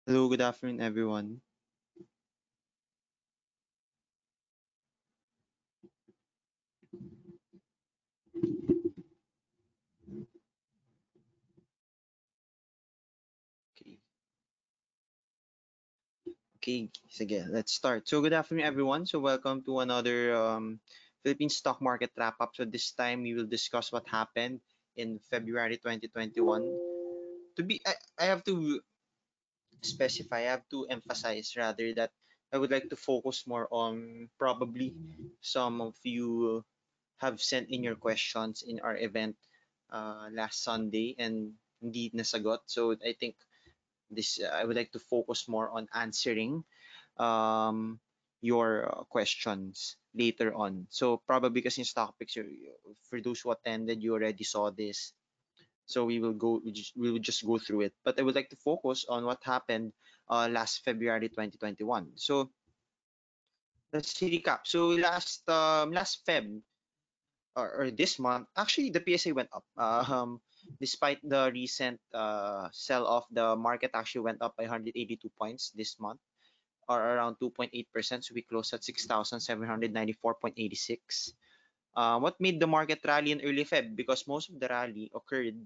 Hello, good afternoon, everyone. Okay, okay, sige, let's start. So, good afternoon, everyone. So, welcome to another Philippine stock market wrap up. So, this time we will discuss what happened in February 2021. I have to specify, I have to emphasize rather that I would like to focus more on probably some of you have sent in your questions in our event last Sunday and hindi nasagot. So, I think this I would like to focus more on answering um, your questions later on. So probably because in stock picks, for those who attended, you already saw this. So we will just go through it. But I would like to focus on what happened last February 2021. So let's recap. So last Feb or this month, actually the PSA went up. Despite the recent sell off, the market actually went up by 182 points this month, or around 2.8%. So we closed at 6,794.86. What made the market rally in early Feb? Because most of the rally occurred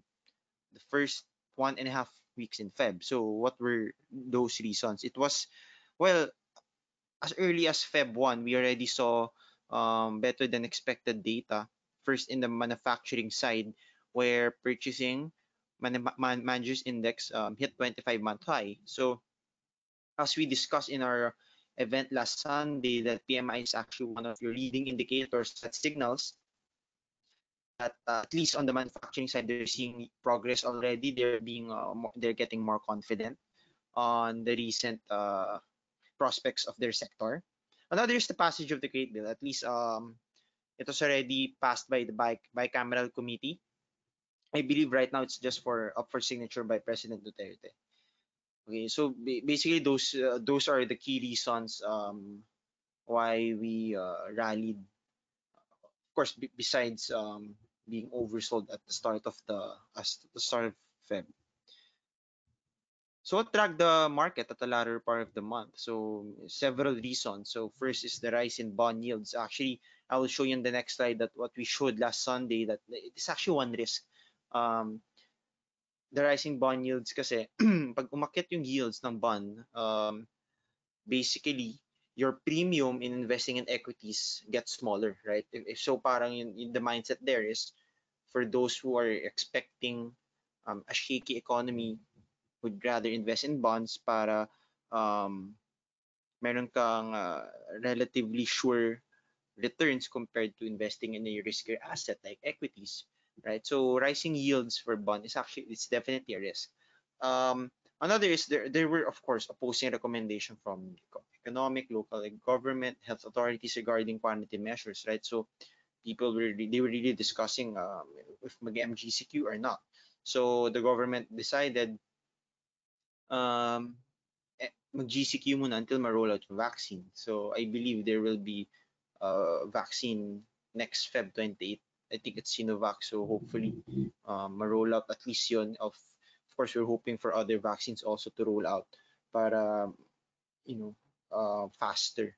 the first 1.5 weeks in Feb. So what were those reasons? It was, well, as early as Feb 1, we already saw better than expected data. First in the manufacturing side, where purchasing managers index hit 25-month high. So as we discussed in our event last Sunday, that PMI is actually one of your leading indicators that signals that at least on the manufacturing side, they're seeing progress already. They're getting more confident on the recent prospects of their sector. Another is the passage of the Great Bill. At least it was already passed by the bicameral committee. I believe right now it's just for up for signature by President Duterte. Okay, so basically those are the key reasons why we rallied. Of course, besides being oversold at the start of the start of Feb. So what dragged the market at the latter part of the month? So several reasons. So first is the rise in bond yields. Actually, I will show you in the next slide that what we showed last Sunday, that it is actually one risk. Um, the rising bond yields kasi pag umakyat yung yields ng bond, basically your premium in investing in equities gets smaller, right? If so, parang the mindset there is for those who are expecting a shaky economy, would rather invest in bonds para um, meron kang relatively sure returns compared to investing in a riskier asset like equities, right? So rising yields for bond is actually, it's definitely a risk. Um, Another is there were of course opposing recommendation from economic, local government, health authorities regarding quantitative measures, right? So they were really discussing if mag-MGCQ or not. So the government decided mag-GCQ muna until ma-roll out yung vaccine. So I believe there will be vaccine next Feb 28. I think it's Sinovac. So hopefully ma-roll out at least yun. Of course, we're hoping for other vaccines also to roll out para, you know, faster.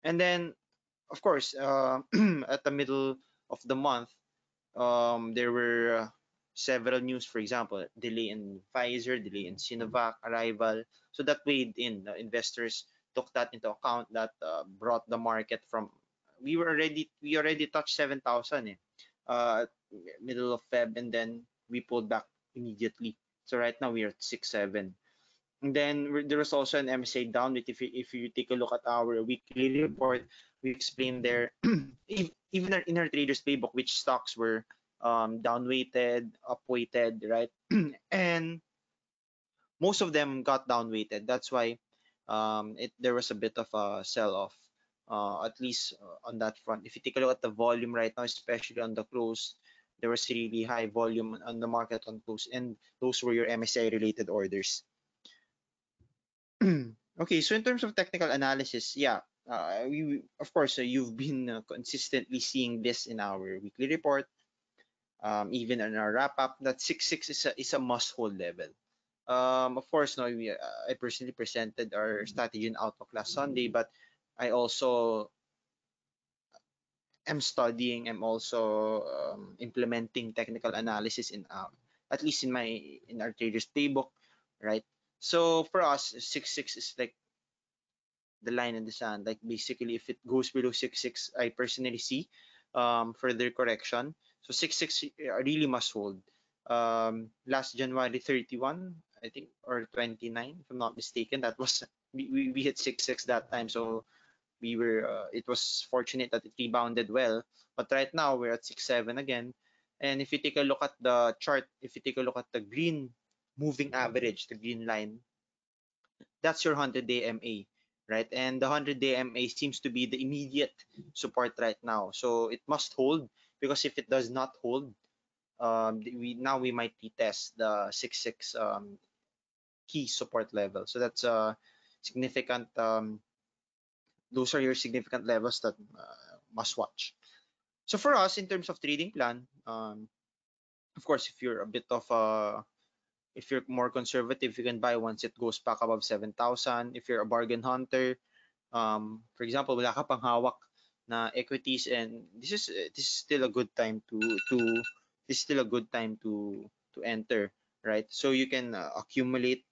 And then, of course, at the middle of the month, there were several news, for example, delay in Pfizer, delay in Sinovac arrival. So that weighed in. The investors took that into account. That brought the market from we already touched 7,000 middle of Feb, and then we pulled back immediately. So right now we are at 6-7. And then there was also an MSA down. If you take a look at our weekly report, we explained there, even in our traders playbook, which stocks were downweighted, upweighted, right? And most of them got downweighted. That's why there was a bit of a sell-off, at least on that front. If you take a look at the volume right now, especially on the close, there was really high volume on the market on close, and those were your MSCI related orders. Okay, so in terms of technical analysis, yeah, we of course you've been consistently seeing this in our weekly report, even in our wrap up. That 6.6 is a must hold level. Of course, no, I personally presented our strategy in Outlook last Sunday, but I also am studying. I'm also implementing technical analysis in at least in our traders playbook, right? So for us, 6-6 is like the line in the sand. Like basically, if it goes below 6-6, I personally see further correction. So 6-6 really must hold. Last January 31, I think, or 29, if I'm not mistaken, that was we hit 6-6 that time. So we were it was fortunate that it rebounded well. But right now we're at 6-7 again. And if you take a look at the chart, if you take a look at the green moving average, the green line, that's your 100-day MA, right? And the 100-day MA seems to be the immediate support right now. So it must hold, because if it does not hold, we might retest the 6-6 key support level. So that's a significant. Those are your significant levels that must watch. So for us, in terms of trading plan, of course, if you're a bit of a if you're more conservative, you can buy once it goes back above 7,000. If you're a bargain hunter, for example, wala ka pang hawak na equities, and this is still a good time to this is still a good time to enter, right? So um, you can accumulate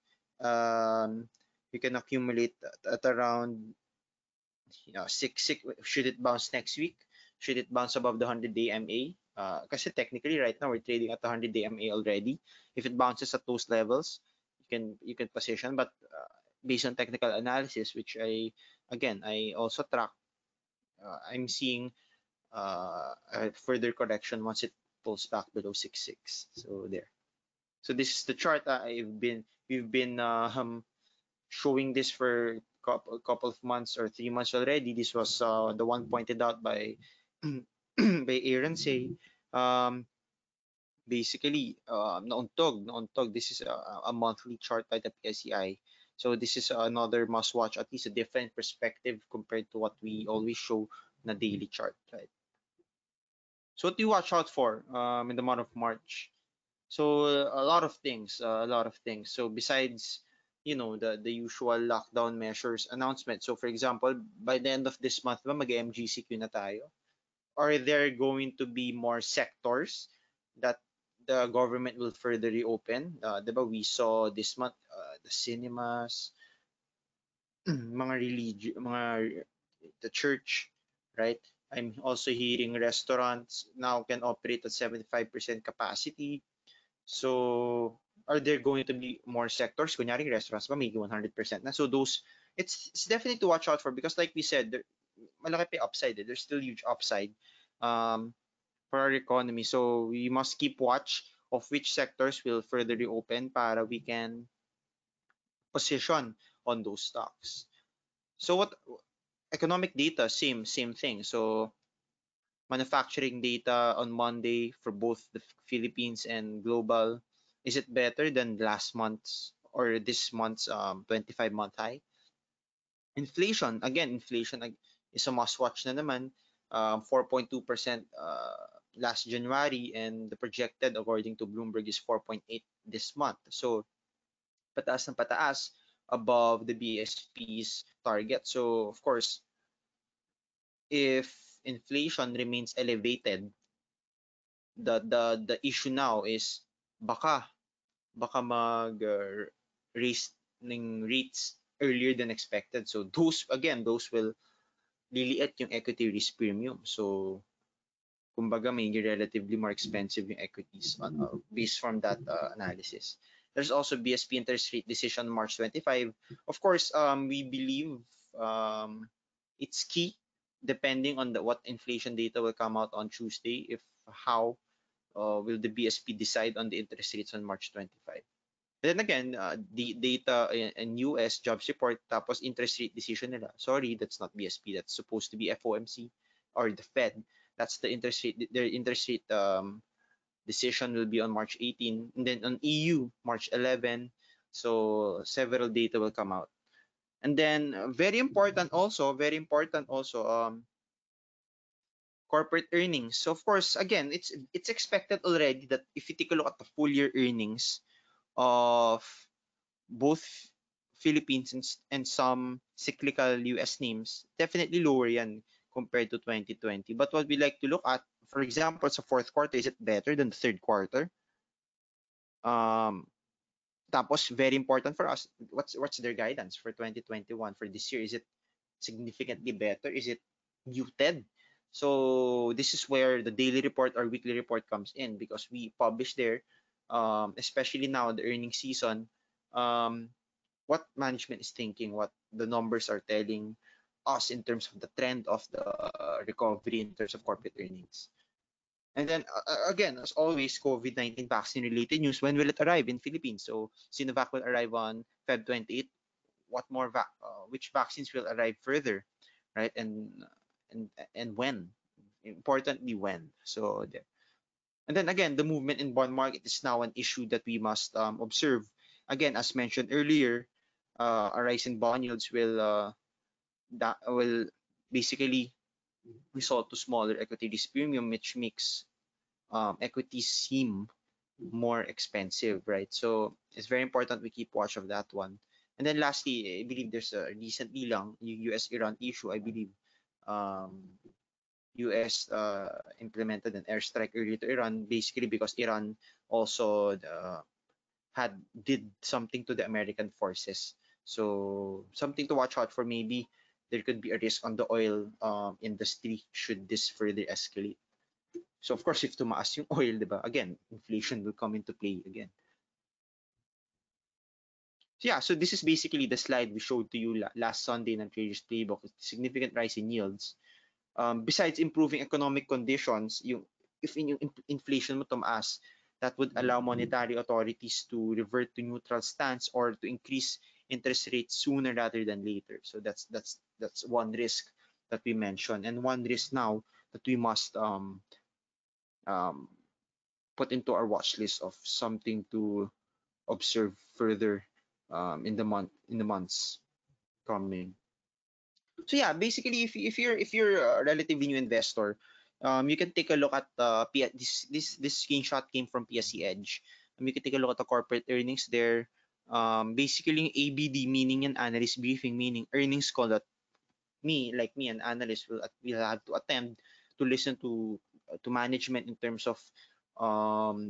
at around, six. Should it bounce next week? Should it bounce above the 100-day MA? Kasi technically right now we're trading at the 100-day MA already. If it bounces at those levels, you can position. But based on technical analysis, which I also track, I'm seeing a further correction once it pulls back below 6-6. So there. So this is the chart. We've been showing this for couple of months or 3 months already. This was the one pointed out by by Aaron Say. Um, Basically, nauntog. This is a monthly chart by the PSEI. So this is another must watch, at least a different perspective compared to what we always show in a daily chart, right? So what do you watch out for in the month of March? So a lot of things, a lot of things. So besides, the usual lockdown measures announcement. So for example, by the end of this month, mag-MGCQ na tayo? Are there going to be more sectors that the government will further reopen? Diba we saw this month, the cinemas, mga the church, right? I'm also hearing restaurants now can operate at 75% capacity. So are there going to be more sectors? Kunyari restaurants ba may 100% na. So those, it's definitely to watch out for, because like we said, malaki pa upside. There's still huge upside um, for our economy. So we must keep watch of which sectors will further reopen para we can position on those stocks. So what economic data, same thing. So manufacturing data on Monday for both the Philippines and global. Is it better than last month's or this month's 25-month high? Inflation, again, is a must-watch na naman. 4.2% last January, and the projected according to Bloomberg is 4.8 this month. So pataas ng pataas above the BSP's target. So of course, if inflation remains elevated, the issue now is baka mag raise ng rates earlier than expected. So those will liliit yung equity risk premium. So kumbaga may relatively more expensive yung equities based from that analysis. There's also BSP interest rate decision March 25. Of course, we believe it's key depending on what inflation data will come out on Tuesday, if how will the BSP decide on the interest rates on March 25. Then again, the data in US jobs report tapos interest rate decision nila. Sorry, that's not BSP. That's supposed to be FOMC or the Fed. That's the interest rate. Their interest rate decision will be on March 18, and then on EU March 11. So several data will come out. And then very important also, corporate earnings. So of course, again, it's expected already that if you take a look at the full year earnings of both Philippines and some cyclical US names, definitely lower yan compared to 2020. But what we like to look at, for example, sa fourth quarter, is it better than the third quarter? Um, Tapos, very important for us, what's their guidance for 2021 for this year? Is it significantly better? Is it muted? So this is where the daily report or weekly report comes in, because we publish there, especially now the earnings season, um, what management is thinking, what the numbers are telling us in terms of the trend of the recovery in terms of corporate earnings. And then again, as always, COVID-19 vaccine related news. When will it arrive in Philippines? So Sinovac will arrive on Feb 28th. What more? Which vaccines will arrive further, right? And when? Importantly, when? So there. And then again, the movement in bond market is now an issue that we must observe. Again, as mentioned earlier, a rise in bond yields will basically result to smaller equity risk premium, which makes equities seem more expensive, right? So it's very important we keep watch of that one. And then lastly, I believe there's a recently lang US-Iran issue. I believe um, US implemented an airstrike earlier to Iran, basically because Iran also did something to the American forces. So something to watch out for. Maybe there could be a risk on the oil industry should this further escalate. So of course, if tumaas yung oil, diba? Again, inflation will come into play again. So yeah, so this is basically the slide we showed to you last Sunday in the Traders Playbook. Significant rise in yields. Besides improving economic conditions, if yung inflation mo tumaas, that would allow monetary authorities to revert to neutral stance or to increase interest rates sooner rather than later. So that's one risk that we mentioned, and one risk now that we must um, put into our watch list of something to observe further in the months coming. So yeah, basically, if you're a relatively new investor, you can take a look at this screenshot came from PSC Edge. You can take a look at the corporate earnings there. Basically, ABD, meaning an analyst briefing, meaning earnings call that me, an analyst, will have to attend to listen to management in terms of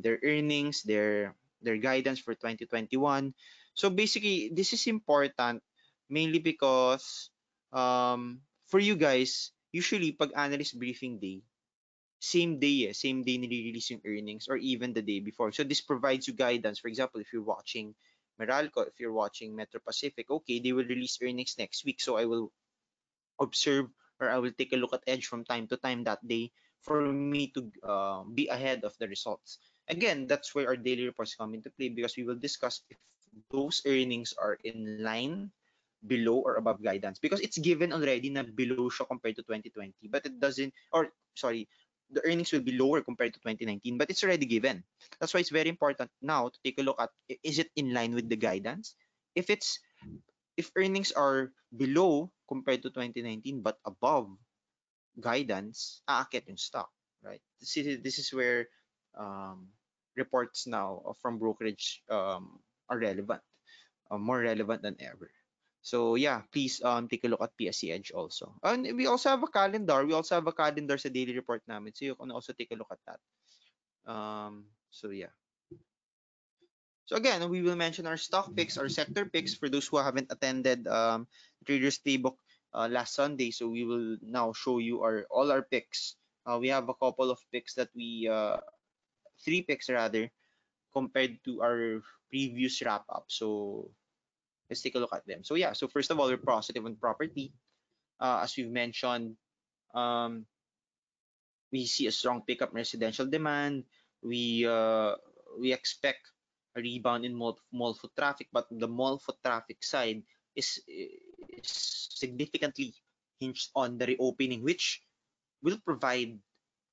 their earnings, their guidance for 2021. So basically, this is important mainly because for you guys, usually pag analyst briefing day, same day nire-release yung earnings or even the day before. So this provides you guidance. For example, if you're watching Meralco, if you're watching Metro Pacific, okay, they will release earnings next week. So I will observe, or I will take a look at Edge from time to time that day for me to be ahead of the results. Again, that's where our daily reports come into play, because we will discuss if those earnings are in line, below, or above guidance, because it's given already na below siya compared to 2020, but it doesn't, or sorry, the earnings will be lower compared to 2019, but it's already given. That's why it's very important now to take a look at, is it in line with the guidance? If it's if earnings are below compared to 2019 but above guidance, aakit yung stock, right? This is where um, reports now from brokerage are relevant, more relevant than ever. So yeah, please take a look at PSC Edge also. And we also have a calendar. We also have a calendar sa daily report namin. So you can also take a look at that. So yeah. So again, we will mention our stock picks, our sector picks for those who haven't attended Traders Playbook last Sunday. So we will now show you all our picks. We have a couple of picks that three picks rather, compared to our previous wrap up. So let's take a look at them. So yeah, so first of all, we're positive on property. As we've mentioned, um, we see a strong pickup in residential demand. We expect a rebound in mall foot traffic, but the mall foot traffic side is significantly hinged on the reopening, which will provide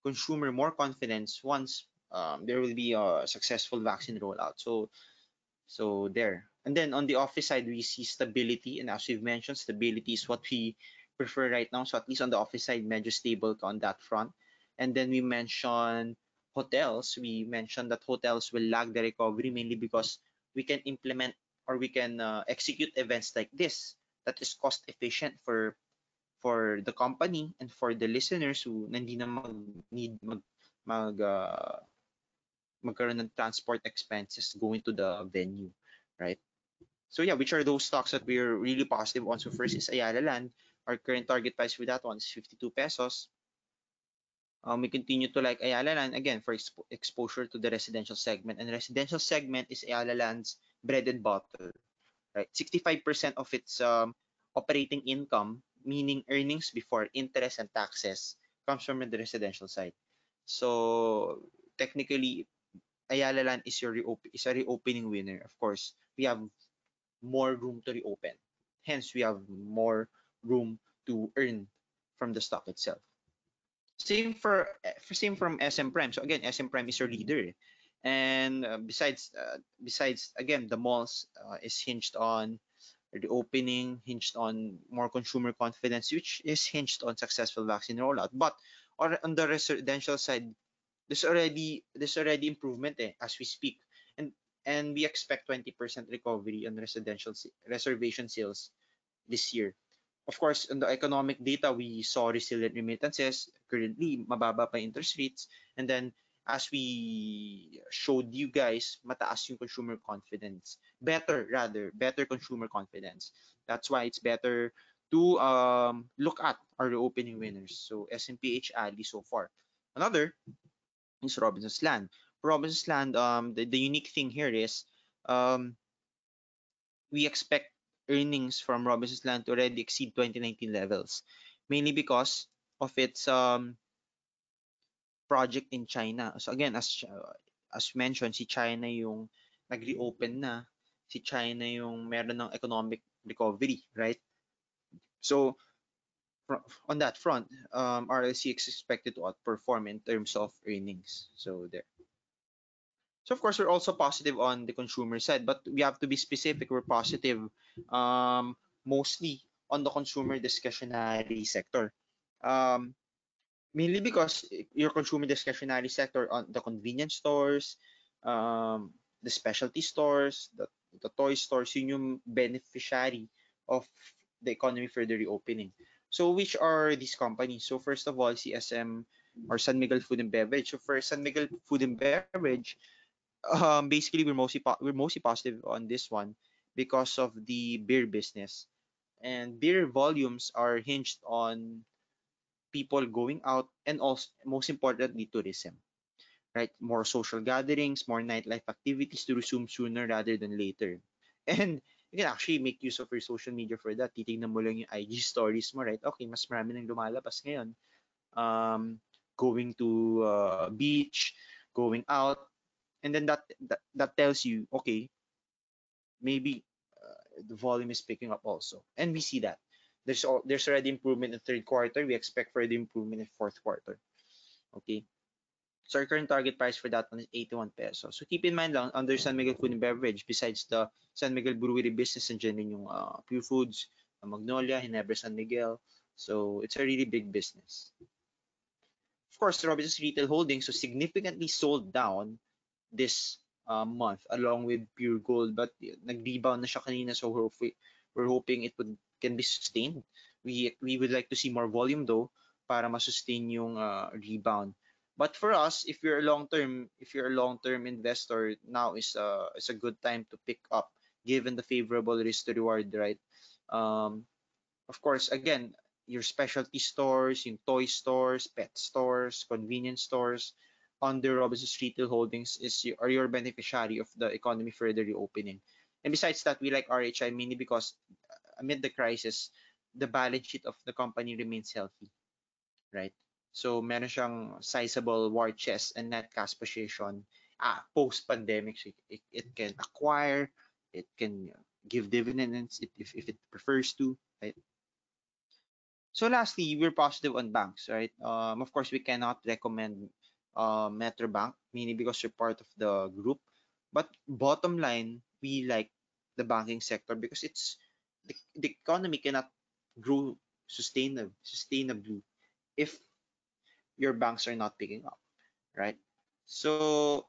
consumer more confidence once there will be a successful vaccine rollout. So there. And then on the office side, we see stability, and as we've mentioned, stability is what we prefer right now. So at least on the office side, medyo stable on that front. And then we mentioned hotels. We mentioned that hotels will lag the recovery mainly because we can implement or we can execute events like this that is cost efficient for the company and for the listeners who hindi na need mag magkaroon ng transport expenses going to the venue, right? So yeah, which are those stocks that we're really positive on? So first is Ayala Land. Our current target price for that one is 52 pesos. We continue to like Ayala Land again for exposure to the residential segment. And the residential segment is Ayala Land's bread and butter, right? 65% of its operating income, meaning earnings before interest and taxes, comes from the residential side. So technically, Ayala Land is is a reopening winner. Of course, we have more room to reopen. Hence, we have more room to earn from the stock itself. Same from SM Prime. So again, SM Prime is your leader, and besides again the malls is hinged on the opening, hinged on more consumer confidence, which is hinged on successful vaccine rollout. But on the residential side, there's already improvement as we speak, and we expect 20% recovery on residential reservation sales this year. Of course, on the economic data, we saw resilient remittances, currently mababa pa interest rates, and then as we showed you guys, mataas yung consumer confidence. Better consumer confidence. That's why it's better to look at our opening winners. So SMPH Ali so far. Another is Robinson's Land. Robinson's Land, the unique thing here is um, we expect earnings from Robinson's Land to already exceed 2019 levels, mainly because of its project in China. So again, as mentioned, si China yung nag-reopen na, si China yung meron ng economic recovery, right? So on that front, RLC is expected to outperform in terms of earnings. So there. So of course, we're also positive on the consumer side, but we have to be specific. We're positive mostly on the consumer discretionary sector. Um, Mainly because your consumer discretionary sector on the convenience stores, the specialty stores, the toy stores, yun yung beneficiary of the economy further reopening. So which are these companies? So first of all, CSM or San Miguel Food and Beverage. So for San Miguel Food and Beverage, basically we're mostly positive on this one because of the beer business, and beer volumes are hinged on people going out and also most importantly tourism, right? More social gatherings, more nightlife activities to resume sooner rather than later. And you can actually make use of your social media for that. Titignan mo lang yung IG stories mo, right? Okay, mas marami nang lumalabas ngayon. Going to beach, going out, and then that tells you, okay, maybe the volume is picking up also, and we see that there's already improvement in third quarter. We expect further improvement in fourth quarter. Okay, so our current target price for that one is 81 pesos. So keep in mind lang, under San Miguel Food and Beverage, besides the San Miguel Brewery business, nandiyan din yung Pure Foods, Magnolia, Ginebra San Miguel. So it's a really big business. Of course, Robinsons Retail Holdings so significantly sold down this month along with Pure Gold, but nag-rebound na siya kanina, so we're hoping it can be sustained. We would like to see more volume though para ma-sustain yung rebound. But for us, if you're a long-term investor, now is a good time to pick up given the favorable risk to reward, right? Of course, again, your specialty stores, yung toy stores, pet stores, convenience stores under Robinsons Retail Holdings are your beneficiary of the economy further reopening. And besides that, we like RHI mainly because amid the crisis, the balance sheet of the company remains healthy, right? So meron siyang sizable war chest and net cash position post-pandemic. So it can acquire, it can give dividends if it prefers to, right? So lastly, we're positive on banks, right? Of course, we cannot recommend Metrobank, meaning because you're part of the group. But bottom line, we like the banking sector because the economy cannot grow sustainably if your banks are not picking up, right? So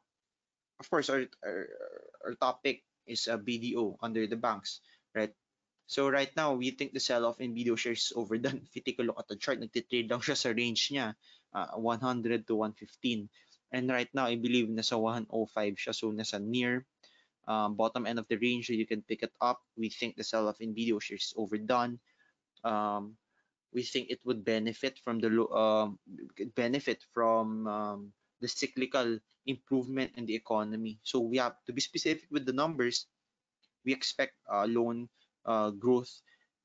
of course, our topic is a BDO under the banks, right? So right now, we think the sell-off in BDO shares is overdone. If you take a look at the chart, nagtitrade lang siya sa range niya, 100 to 115. And right now, I believe nasa 105 siya. So nasa near bottom end of the range, so you can pick it up. We think the sell-off in BDO shares is overdone. We think it would benefit from the cyclical improvement in the economy. So we have to be specific with the numbers. We expect loan growth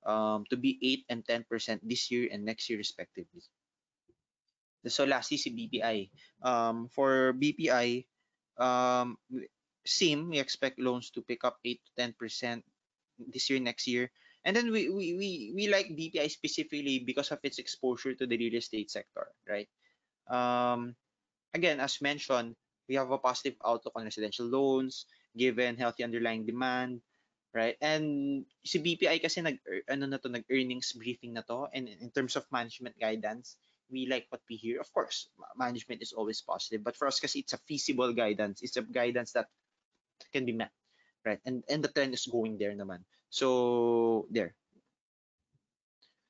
to be 8 and 10% this year and next year respectively. So lastly, si BPI. For BPI, um, same, we expect loans to pick up 8 to 10% this year, next year. And then we like BPI specifically because of its exposure to the real estate sector, right? Again, as mentioned, we have a positive outlook on residential loans, given healthy underlying demand, right? And si BPI kasi nag-earnings briefing na to, and in terms of management guidance, we like what we hear. Of course, management is always positive, but for us kasi it's a feasible guidance. It's a guidance that can be met, right? And the trend is going there naman. So there.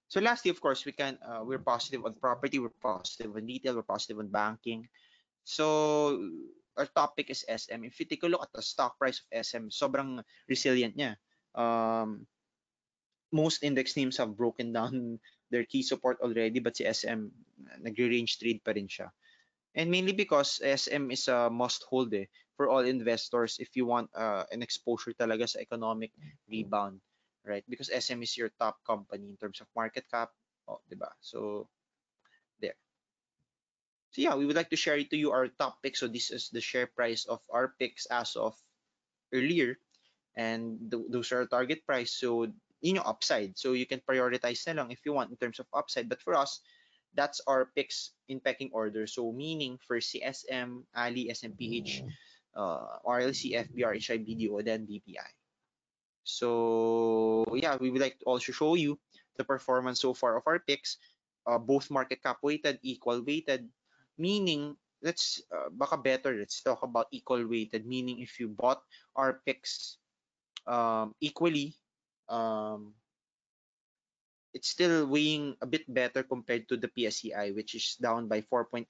So lastly, of course, we're positive on property, we're positive on retail, we're positive on banking. So our topic is SM. If you take a look at the stock price of SM, sobrang resilient niya. Most index names have broken down their key support already, but si SM nagre-range trade pa rin siya. And mainly because SM is a must hold for all investors if you want an exposure talaga sa economic rebound, right? Because SM is your top company in terms of market cap, diba? So there. So yeah, we would like to share to you our top picks. So this is the share price of our picks as of earlier, and those are our target price. So yun yung upside. So you can prioritize na lang if you want in terms of upside. But for us, that's our picks in pecking order. So meaning for CSM, Ali, SMPH, RLC, FBR, HIBDO, then BPI. So yeah, we would like to also show you the performance so far of our picks, both market cap weighted, equal weighted, meaning let's talk about equal weighted, meaning if you bought our picks equally, it's still weighing a bit better compared to the PSEI, which is down by 4.8%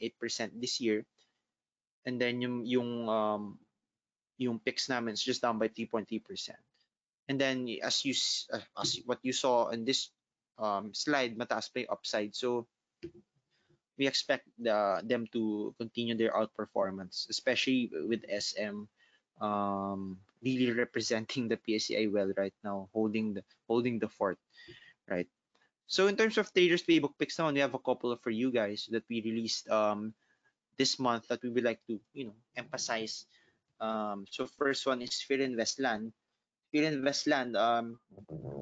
this year. And then yung picks namin is just down by 3.3%. And then as what you saw in this slide, mataas pa yung upside. So we expect them to continue their outperformance, especially with SM really representing the PSEI well right now, holding the fort, right? So in terms of traders playbook picks naman, we have a couple for you guys that we released this month that we would like to emphasize. So first one is Philinvestland. Philinvestland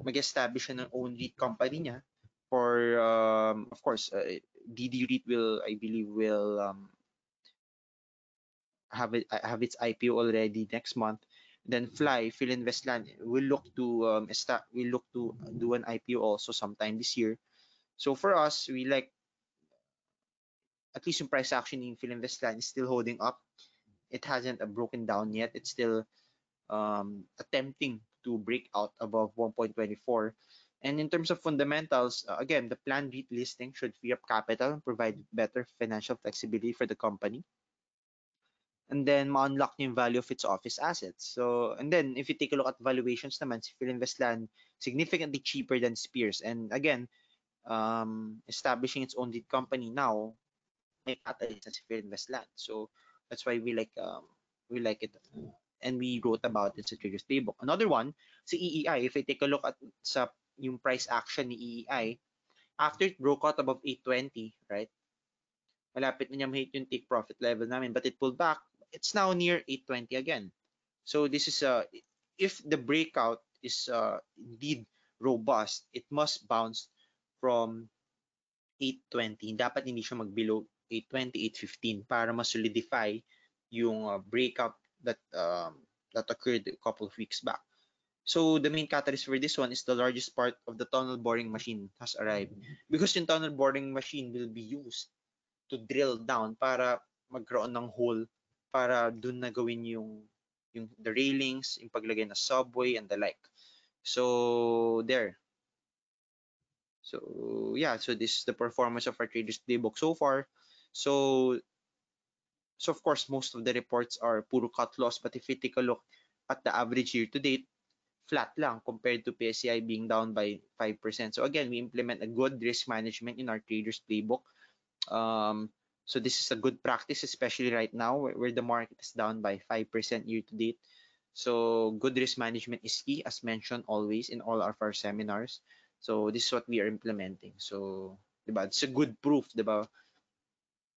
mag-establish siya ng own REIT company niya for of course DD REIT I believe will have its IPO already next month. Then Philinvestland will look to do an IPO also sometime this year. So for us, we like at least yung price action in Philinvestland is still holding up. It hasn't broken down yet. It's still attempting to break out above 1.24. And in terms of fundamentals, again, the planned REIT listing should free up capital and provide better financial flexibility for the company. And then ma-unlock yung value of its office assets. So, and then if you take a look at valuations naman, si Philinvestland significantly cheaper than Spears. And again, establishing its own REIT company now, may catalyst na si Philinvestland. So that's why we like it, and we wrote about it sa Traders Playbook. Another one, si EEI. If I take a look at yung price action ni EEI, after it broke out above 820, right? Malapit na niya ma-hit yung take profit level namin, but it pulled back. It's now near 820 again. So this is if the breakout is indeed robust, it must bounce from 820. Dapat hindi siya mag-below 820, 815 para ma-solidify yung breakout that occurred a couple of weeks back. So the main catalyst for this one is the largest part of the tunnel boring machine has arrived. Because yung tunnel boring machine will be used to drill down para magkaroon ng hole para dun na gawin yung the railings, yung paglagay na subway and the like. So there. So yeah, so this is the performance of our traders playbook so far. So so of course most of the reports are puro cut loss, but if you take a look at the average year to date, flat lang compared to PSEI being down by 5%. So again, we implement a good risk management in our traders playbook. Um, so this is a good practice, especially right now where the market is down by 5% year to date. So good risk management is key, as mentioned always in all of our seminars. So this is what we are implementing. So, diba? It's a good proof, diba,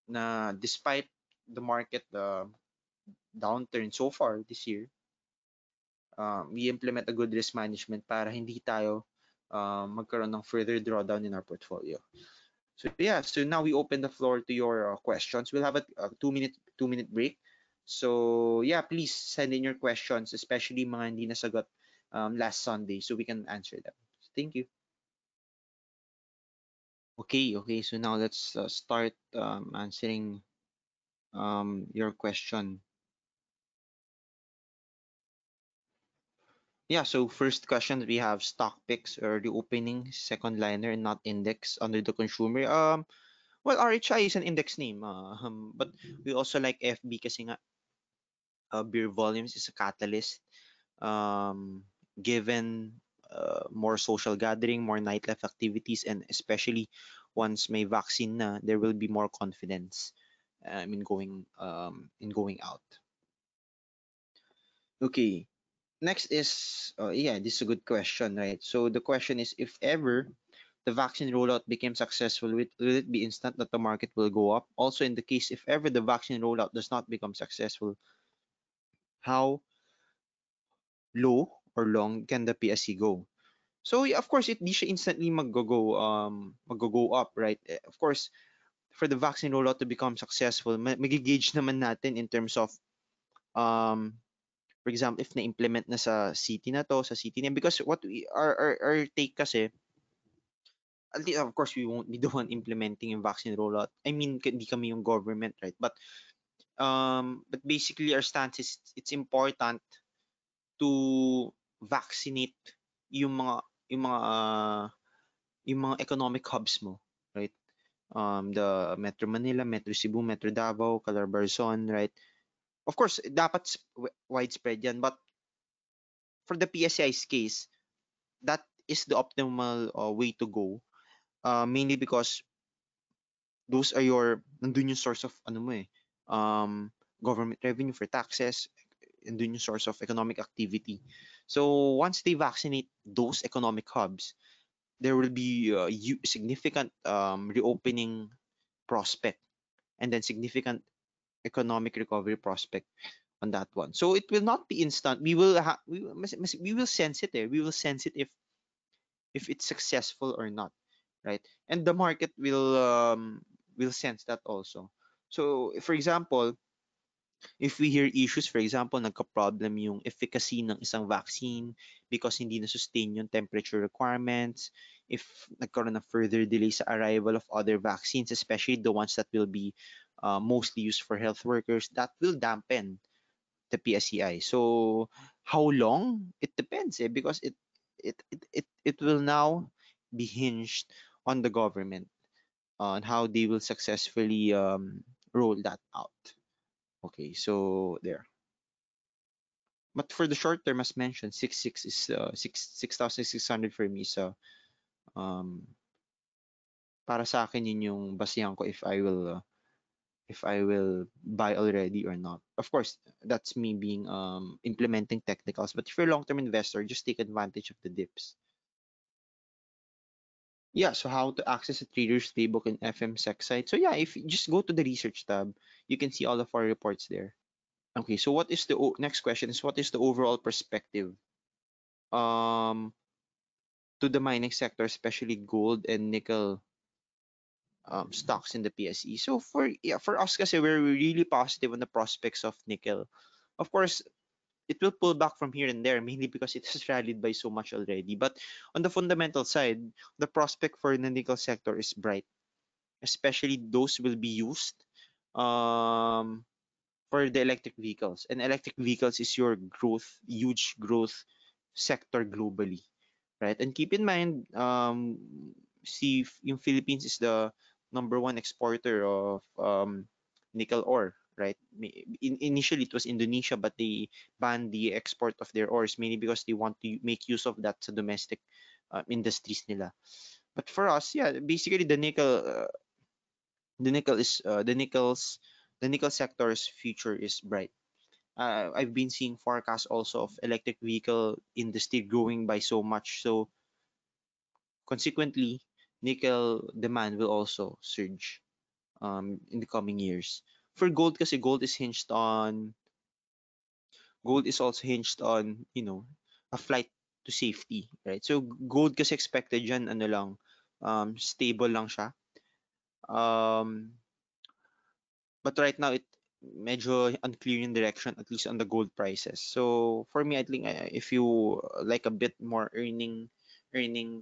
na despite the market downturn so far this year, we implement a good risk management para hindi tayo magkaroon ng further drawdown in our portfolio. So yeah, so now we open the floor to your questions. We'll have a 2-minute break. So yeah, please send in your questions, especially mga hindi nasagot last Sunday, so we can answer them. Thank you. Okay. So now let's start answering your question. Yeah, so first question that we have, stock picks or the opening second liner and not index under the consumer. Well, RHI is an index name, but we also like FB kasi nga beer volumes is a catalyst. Given more social gathering, more nightlife activities, and especially once may vaccine na, there will be more confidence in going out. Okay, next is yeah, this is a good question, right? So the question is, if ever the vaccine rollout became successful, will it be instant that the market will go up? Also, in the case if ever the vaccine rollout does not become successful, how low or long can the PSE go? So yeah, of course, it di siya instantly mag-go up, right? Of course, for the vaccine rollout to become successful, magigauge naman natin in terms of um for example, if na-implement na sa city na to, sa city na, because what we our take kasi, at least, of course, we won't be the one implementing yung vaccine rollout. I mean, hindi kami yung government, right? But basically our stance is it's important to vaccinate yung mga yung mga uh, yung mga economic hubs mo, right? The Metro Manila, Metro Cebu, Metro Davao, Calabarzon, right? Of course, dapat widespread yan, but for the PSI's case, that is the optimal way to go. Mainly because those are nandun yung source of ano mo government revenue for taxes, nandun yung source of economic activity. So once they vaccinate those economic hubs, there will be significant reopening prospect and then significant economic recovery prospect on that one. So it will not be instant. We will sense it there. We will sense it if it's successful or not, right? And the market will sense that also. So for example, if we hear issues, for example, nagka-problem yung efficacy ng isang vaccine because hindi na-sustain yung temperature requirements, if nagkaroon ng further delay sa arrival of other vaccines, especially the ones that will be mostly used for health workers, that will dampen the PSEI. So how long? It depends, because it will now be hinged on the government on how they will successfully roll that out. Okay, so there. But for the short term, as mentioned, 6,600 is 6,600 for me. So para sa akin yun yung basihan ko if I will buy already or not. Of course, that's me being implementing technicals. But if you're a long-term investor, just take advantage of the dips. Yeah, so how to access a trader's playbook in FMSec site. So yeah, if you just go to the research tab, you can see all of our reports there. Okay, so what is the next question is what is the overall perspective um to the mining sector, especially gold and nickel stocks in the PSE. So for us kasi we're really positive on the prospects of nickel. Of course, it will pull back from here and there mainly because it has rallied by so much already. But on the fundamental side, the prospect for the nickel sector is bright, especially those will be used um, for the electric vehicles. And electric vehicles is your huge growth sector globally, right? And keep in mind, see, yung Philippines is the number one exporter of nickel ore, right? Initially, it was Indonesia, but they banned the export of their ores mainly because they want to make use of that sa domestic industries nila. But for us, yeah, basically the nickel is the nickel sector's future is bright. I've been seeing forecasts also of electric vehicle industry growing by so much. So consequently, nickel demand will also surge in the coming years. For gold, kasi gold is also hinged on, a flight to safety, right? So gold kasi expected yan, ano lang, stable lang siya. Um, but right now it medyo unclear in direction, at least on the gold prices. So for me, I think if you like a bit more earning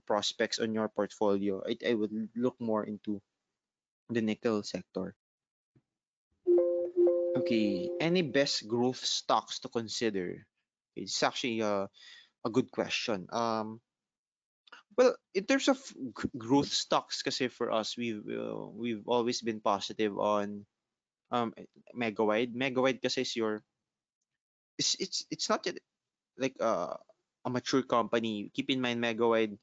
prospects on your portfolio, I would look more into the nickel sector. Okay, any best growth stocks to consider? It's actually a good question. Well, in terms of growth stocks, kasi for us, we've always been positive on Megawide. Megawide kasi is your it's not yet like a mature company. Keep in mind, Megawide,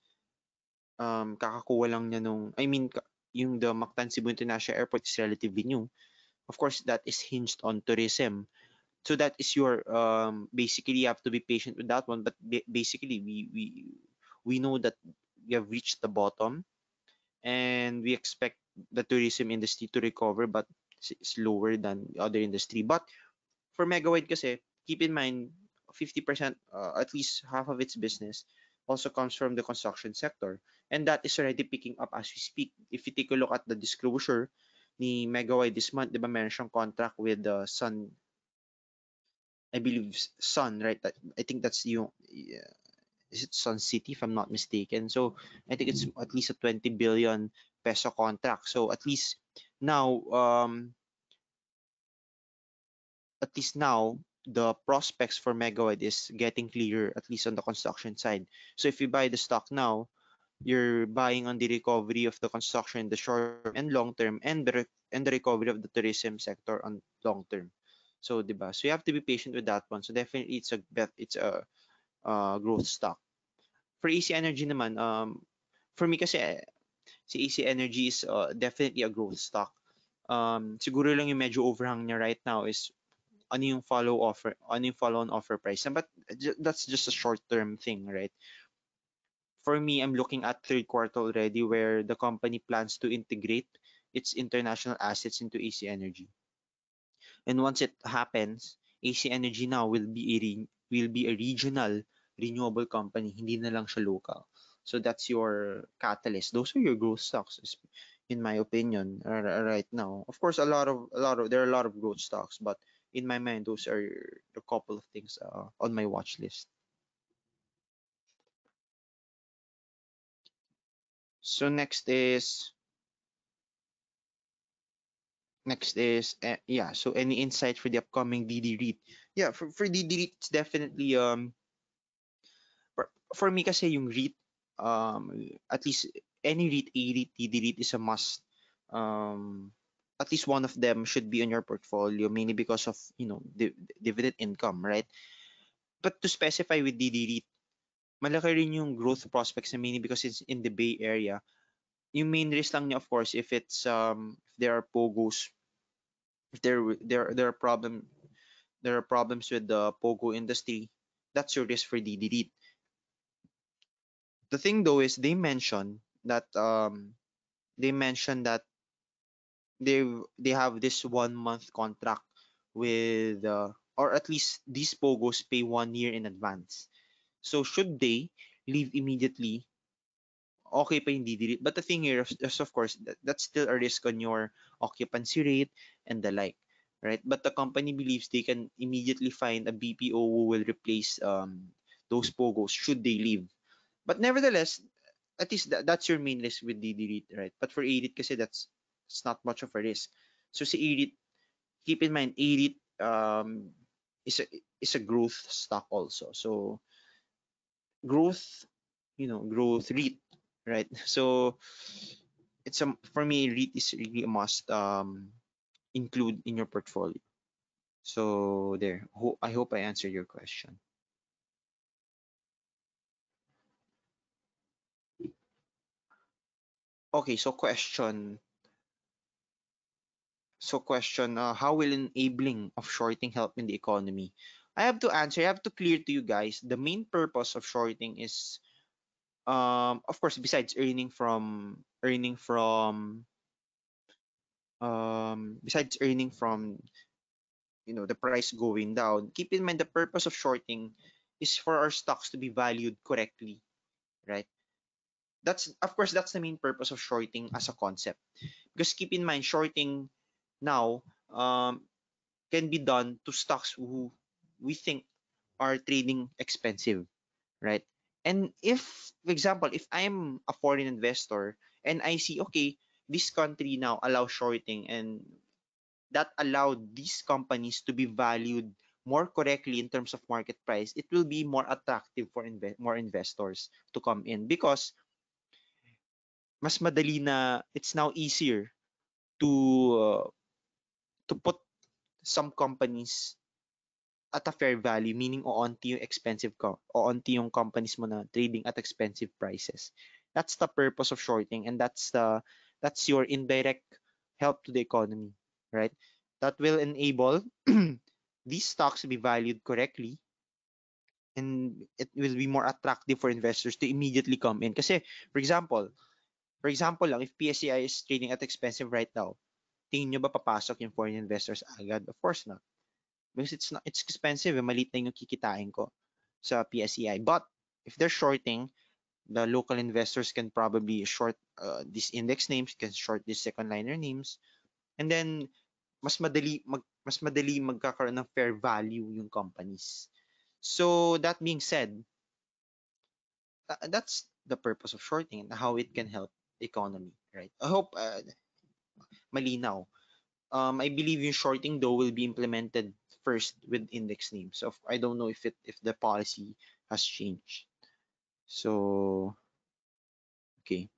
kakakuha lang niya nung, I mean, yung the Mactan Cebu International Airport is relatively new. Of course, that is hinged on tourism. So that is your basically you have to be patient with that one. But basically, we know that we have reached the bottom, and we expect the tourism industry to recover, but slower than the other industry. But for Megawide kasi, keep in mind, 50%, at least half of its business, also comes from the construction sector. And that is already picking up as we speak. If you take a look at the disclosure ni Megawide this month, di ba meron siyang contract with the Sun, I believe Sun, right? I think that's yung, is it Sun City, if I'm not mistaken? So I think it's at least a 20 billion peso contract. So now, um, at least now the prospects for Megawatt is getting clearer, at least on the construction side. So if you buy the stock now, you're buying on the recovery of the construction in the short term and long term, and the recovery of the tourism sector on long term. So, diba? So you have to be patient with that one. So definitely it's a growth stock. For AC Energy naman, for me kasi si AC Energy is definitely a growth stock. Siguro lang yung medyo overhang niya right now is ano yung follow on offer price. But that's just a short term thing, right? For me, I'm looking at third quarter already where the company plans to integrate its international assets into AC Energy. And once it happens, AC Energy now will be a regional renewable company, hindi na lang siya local. So that's your catalyst. Those are your growth stocks, in my opinion, right now. Of course, there are a lot of growth stocks, but in my mind, those are a couple of things on my watch list. So yeah. So any insight for the upcoming DD REIT? Yeah, for DD REIT, it's definitely for me kasi yung REIT, at least any REIT, A-REIT, DD REIT is a must. At least one of them should be on your portfolio, mainly because of dividend income, right? But to specify with DD REIT, malaki rin yung growth prospects na, mainly because it's in the Bay Area. Yung main risk lang niya, of course, if if there are pogos, if there are problems with the pogo industry, that's your risk for DD REIT. The thing though is they mentioned that they have this 1 month contract with or at least these pogos pay 1 year in advance. So should they leave immediately, okay pa yung DD. But the thing here is, of course, that's still a risk on your occupancy rate and the like, right? But the company believes they can immediately find a BPO who will replace those pogos should they leave. But nevertheless, at least that's your main risk with DD REIT, right? But for A-REIT kasi it's not much of a risk. So si A-REIT, keep in mind, A-REIT um, is a growth stock also. So growth, growth REIT, right? So it's a for me REIT is really a must include in your portfolio. So there. I hope I answered your question. Okay, so question. How will enabling of shorting help in the economy? I have to answer. I have to clear to you guys. The main purpose of shorting is, of course, besides earning from the price going down. Keep in mind the purpose of shorting is for our stocks to be valued correctly, right? That's of course that's the main purpose of shorting as a concept. Because keep in mind, shorting now can be done to stocks who we think are trading expensive, right? And if, for example, if I'm a foreign investor and I see, okay, this country now allows shorting, and that allowed these companies to be valued more correctly in terms of market price, it will be more attractive for more investors to come in, because mas madali na, it's now easier to uh, to put some companies at a fair value, meaning oonti yung oonti yung companies mo na trading at expensive prices. That's the purpose of shorting, and that's your indirect help to the economy, right? That will enable these stocks to be valued correctly, and it will be more attractive for investors to immediately come in. Kasi, for example lang, if PSEI is trading at expensive right now, tingin nyo ba papasok yung foreign investors agad? Of course not. Because it's expensive, maliit na yung kikitain ko sa PSEI. But if they're shorting, the local investors can probably short these index names, can short these second liner names, and then mas madali magkakaroon ng fair value yung companies. So that being said, that's the purpose of shorting and how it can help the economy, right? I hope malinaw. I believe yung shorting though will be implemented first with index names. So I don't know if the policy has changed. So okay.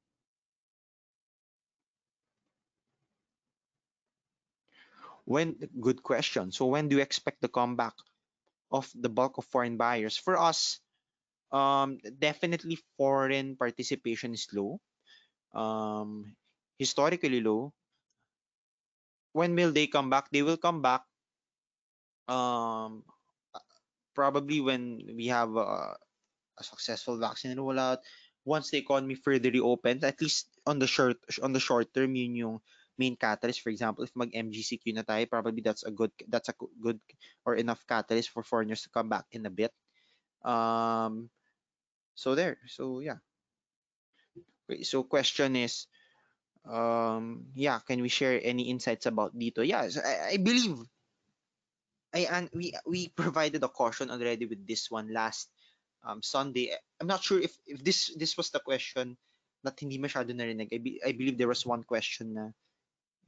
Good question. So when do you expect the comeback of the bulk of foreign buyers? For us, definitely foreign participation is low. Historically low. When will they come back? They will come back um probably when we have a successful vaccine rollout, once the economy further reopens, at least on the short term, yun yung main catalyst. For example, if mag MGCQ na tayo, probably that's a good or enough catalyst for foreigners to come back in a bit. So there. So yeah. Okay, so question is, yeah, can we share any insights about dito? Yeah, so I believe we provided a caution already with this one last Sunday. I'm not sure if this was the question that hindi masyado narinig. I believe there was one question na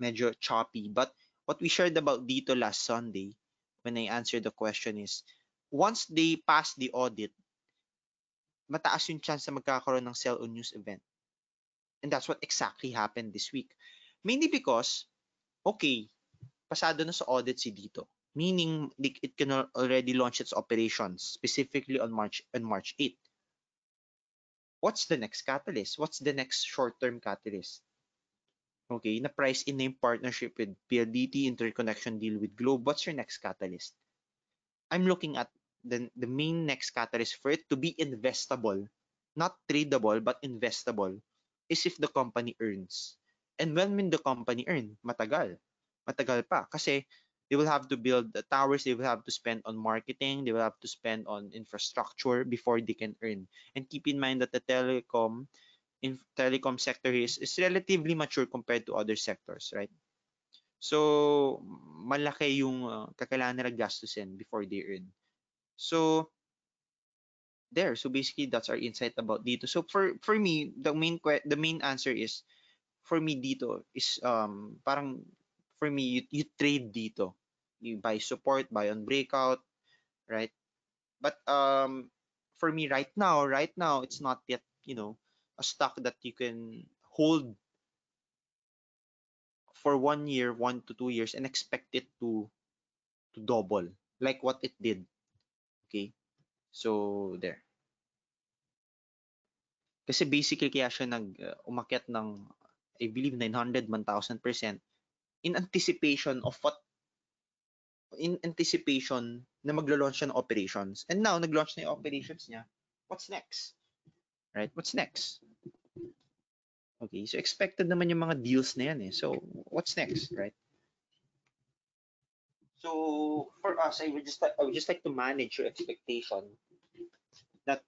medyo choppy. But what we shared about dito last Sunday when I answered the question is, once they pass the audit, mataas yung chance na magkakaroon ng sell on news event. And that's what exactly happened this week. Mainly because, okay, pasado na sa audit si dito. Meaning it can already launch its operations specifically on March 8th. What's the next catalyst? What's the next short-term catalyst? Okay, na price in name partnership with PLDT, interconnection deal with Globe. What's your next catalyst? I'm looking at the main next catalyst for it to be investable, not tradable, but investable, is if the company earns. And when will the company earn? Matagal. Matagal pa. Kasi they will have to build the towers, they will have to spend on marketing, they will have to spend on infrastructure before they can earn. And keep in mind that the telecom sector is relatively mature compared to other sectors, right? So, malaki yung kakailangan nila gastusin before they earn. So, there. So basically, that's our insight about dito. So for me, the main answer is, for me dito is parang for me you trade dito. You buy support, buy on breakout, right? But for me right now, it's not yet, a stock that you can hold for 1 year, 1 to 2 years, and expect it to double like what it did. Okay, so there. Kasi basically kaya siya umakyat ng, I believe, 900, 1,000% in anticipation of what, in anticipation na maglo-launch siya ng operations. And now, nag-launch na yung operations niya. What's next? Right? What's next? Okay, so expected naman yung mga deals na yan eh. So, what's next, right? So, for us, I would just like to manage your expectation that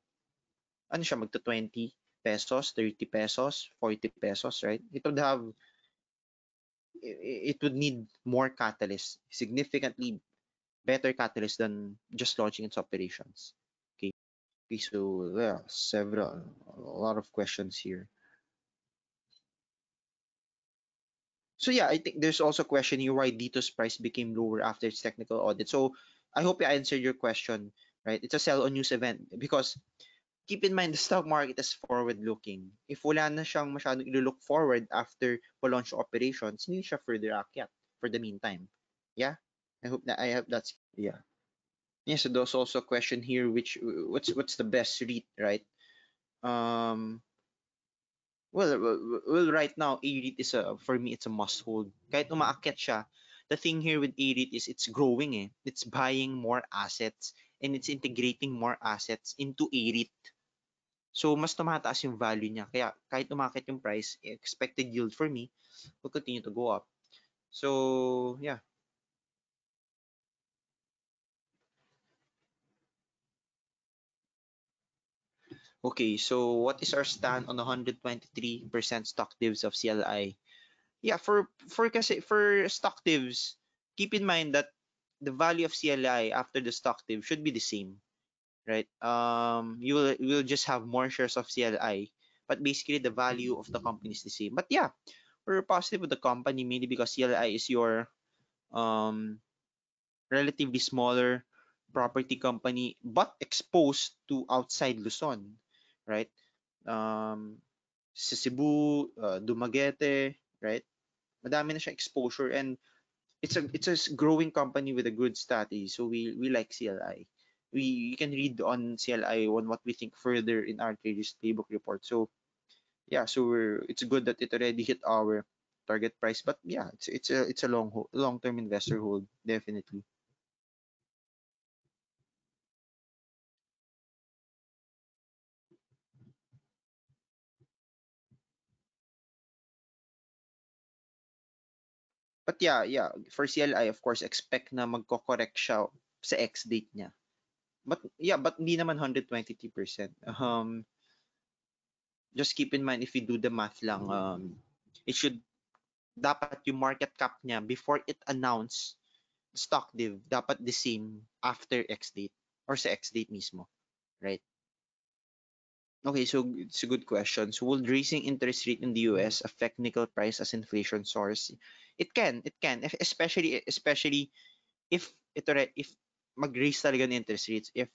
ano siya, magto 20 pesos, 30 pesos, 40 pesos, right? It would need more catalyst, significantly better catalyst than just launching its operations. Okay. Okay, so yeah, a lot of questions here. So yeah, I think there's also a question here why Dito's price became lower after its technical audit. So I hope I answered your question, right? It's a sell on news event because keep in mind the stock market is forward looking. If wala na siyang masyadong ilo-look forward after launch operations, hindi siya further akyat for the meantime. Yeah? I hope that's yeah. Yeah, so there's also a question here which what's the best REIT, right? Um well, right now, A-REIT is for me, it's a must hold. Kahit umaakyat siya, the thing here with A-REIT is it's growing eh. It's buying more assets and it's integrating more assets into A-REIT. So, mas tumataas yung value niya. Kaya kahit umakyat yung price, expected yield for me will continue to go up. So, yeah. Okay, so what is our stand on 123% stock divs of CLI? Yeah, for stock divs, keep in mind that the value of CLI after the stock div should be the same, right? You will just have more shares of CLI, but basically the value of the company is the same. But yeah, we're positive with the company mainly because CLI is your um relatively smaller property company but exposed to outside Luzon, right? Um, sa Cebu, Dumaguete, right? Madami na siya exposure and it's a growing company with a good strategy. So we like CLI. We You can read on CLI on what we think further in our traders playbook report. So yeah, so it's good that it already hit our target price. But yeah, it's a long term investor hold definitely. But yeah, for CLI of course expect na magko-correct siya sa X date niya. But yeah, but hindi naman 123%. Just keep in mind if you do the math lang, it should dapat yung market cap niya before it announce stock div dapat the same after X date or sa X date mismo, right? Okay, so it's a good question. So will raising interest rate in the US affect nickel price as inflation source? It can, especially if if mag-raise talaga ng interest rates. If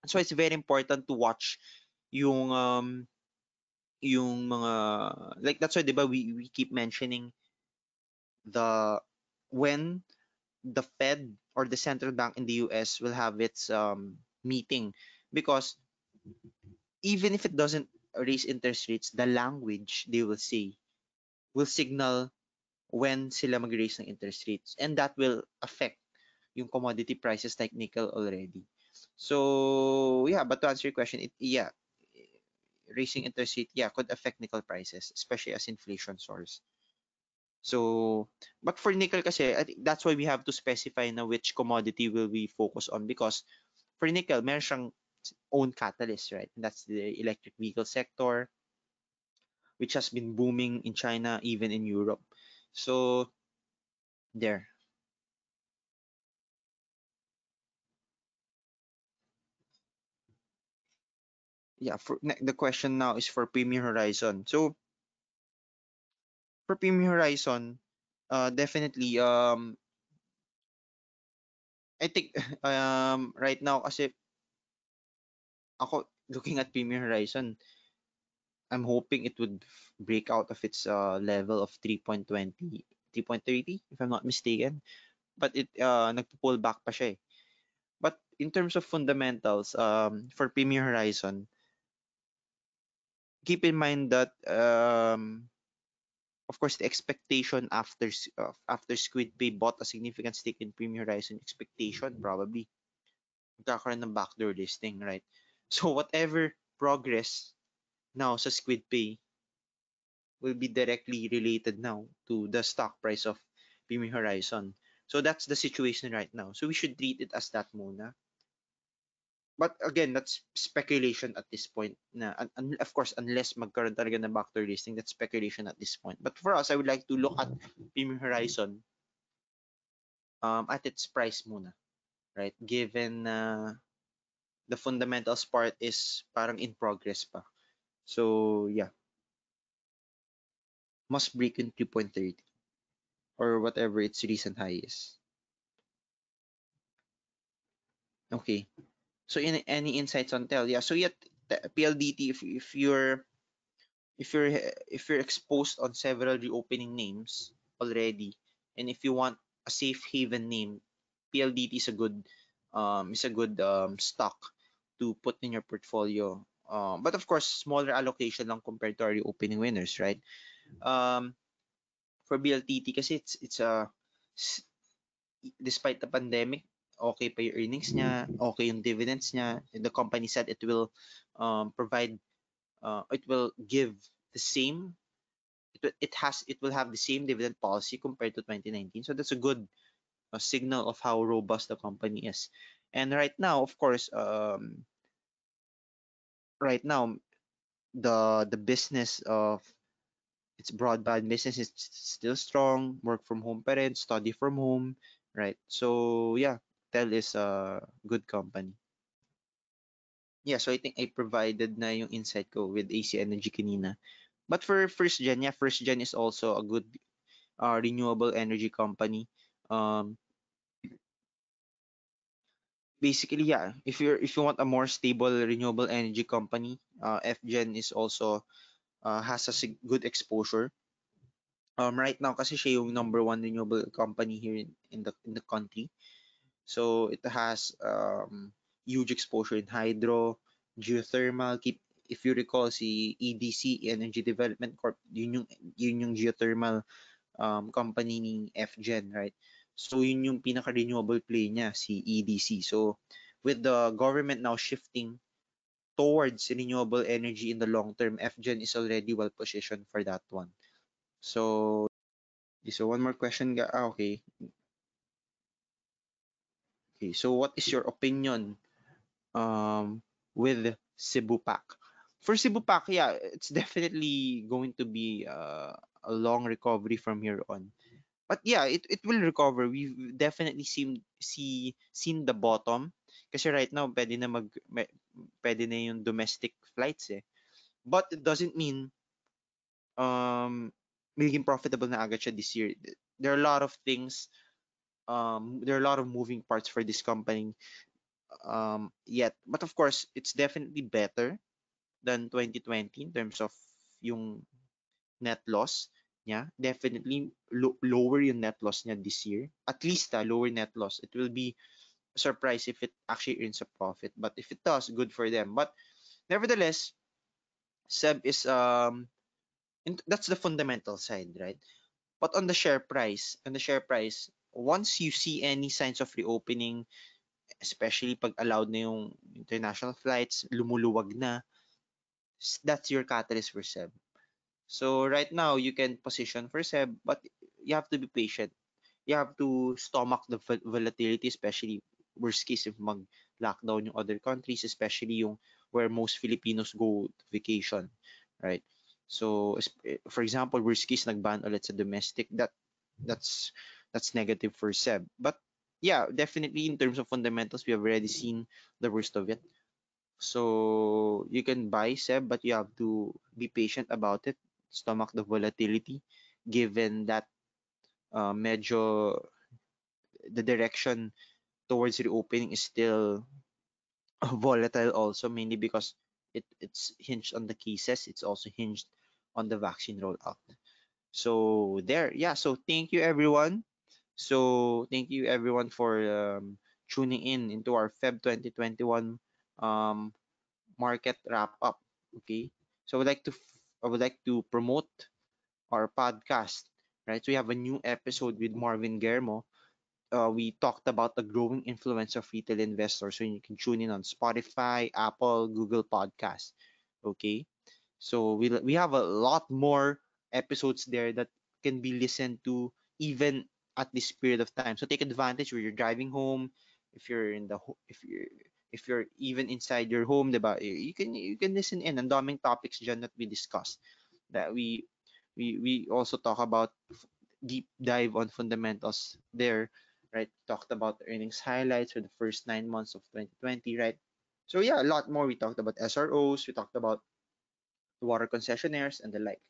so, it's very important to watch yung mga like that's why 'di ba we keep mentioning the when the Fed or the central bank in the US will have its meeting because even if it doesn't raise interest rates, the language they will say will signal when sila mag-raise ng interest rates and that will affect yung commodity prices like nickel already. So yeah, but to answer your question, yeah, raising interest rate, yeah, could affect nickel prices, especially as inflation soars. So, but for nickel kasi, I think that's why we have to specify na which commodity will we focus on because for nickel, meron siyang own catalyst, right? And that's the electric vehicle sector, which has been booming in China, even in Europe. So, there. Yeah, the question now is for Premium Horizon. So, for Premium Horizon, definitely, I think right now kasi ako looking at Premier Horizon, I'm hoping it would break out of its level of 3.20, 3.30 if I'm not mistaken. But it nagpo-pull back pa siya eh. But in terms of fundamentals, for Premier Horizon, keep in mind that of course the expectation after Squid Pay bought a significant stake in Premier Horizon, expectation probably magkakaroon ng backdoor listing, right? So whatever progress now sa Squid Pay will be directly related now to the stock price of Premier Horizon. So that's the situation right now. So we should treat it as that muna. But again, that's speculation at this point. Na, of course, unless magkaroon talaga ng backdoor listing, that's speculation at this point. But for us, I would like to look at Premier Horizon at its price muna, right? Given the fundamentals part is parang in progress pa. So yeah, must break in 3.30 or whatever its recent high is. Okay. So any insights on TEL? Yeah. So yet PLDT, if you're exposed on several reopening names already, and if you want a safe haven name, PLDT is a good stock to put in your portfolio. But of course, smaller allocation lang compared to our reopening winners, right? Um, for BLTT kasi it's a despite the pandemic, okay pa yung earnings niya, okay yung dividends niya. The company said it will provide, it will give the same, it will have the same dividend policy compared to 2019. So that's a good signal of how robust the company is. And right now, of course, right now the business of its broadband business is still strong. Work from home pa rin, study from home, right? So yeah, Tel is a good company. Yeah, so I think I provided na yung insight ko with AC Energy kanina. But for first gen, yeah, first gen is also a good renewable energy company. Um, basically, yeah, if you want a more stable renewable energy company, FGen is also has a good exposure. Right now kasi siya yung number one renewable company here in the country. So it has huge exposure in hydro, geothermal. If you recall si EDC, Energy Development Corp, yun yung geothermal company ni FGen, right? So yun yung pinaka-renewable play niya, si EDC. So with the government now shifting towards renewable energy in the long term, FGen is already well positioned for that one. So, so one more question. Okay. Okay. So what is your opinion with Cebu Pack? For Cebu Pack, yeah, it's definitely going to be a long recovery from here on. But yeah, it will recover. We've definitely seen the bottom. Kasi right now, pwede na yung domestic flights eh. But it doesn't mean magiging profitable na agad siya this year. There are a lot of things, there are a lot of moving parts for this company yet. But of course, it's definitely better than 2020 in terms of yung net loss niya. Definitely lower yung net loss niya this year. At least lower net loss. It will be a surprise if it actually earns a profit. But if it does, good for them. But nevertheless, Seb is that's the fundamental side, right? But on the share price, once you see any signs of reopening, especially pag allowed na yung international flights, lumuluwag na, that's your catalyst for SEB. So right now, you can position for SEB, but you have to be patient. You have to stomach the volatility, especially worst case if mag-lockdown yung other countries, especially yung where most Filipinos go to vacation, right? So, for example, worst case nag-ban ulit sa domestic, that's that's negative for SEB. But yeah, definitely in terms of fundamentals, we have already seen the worst of it. So you can buy SEB, but you have to be patient about it, stomach the volatility, given that medyo the direction towards reopening is still volatile also, mainly because it's hinged on the cases. It's also hinged on the vaccine rollout. So there, yeah. So thank you everyone. So thank you everyone for tuning in into our Feb 2021 um, market wrap up. Okay. So I would like to promote our podcast. Right. So we have a new episode with Marvin Guermo. We talked about the growing influence of retail investors. So you can tune in on Spotify, Apple, Google Podcasts. Okay. So we have a lot more episodes there that can be listened to even at this period of time. So take advantage where you're driving home, if you're in the if you're even inside your home, diba? You can listen in. Ang daming topics dyan that we discussed. That we also talk about deep dive on fundamentals there, right? Talked about the earnings highlights for the first 9 months of 2020, right? So yeah, a lot more. We talked about SROs, we talked about water concessionaires and the like.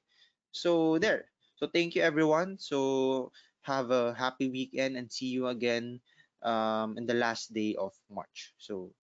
So there. So thank you everyone. So have a happy weekend and see you again in the last day of March. So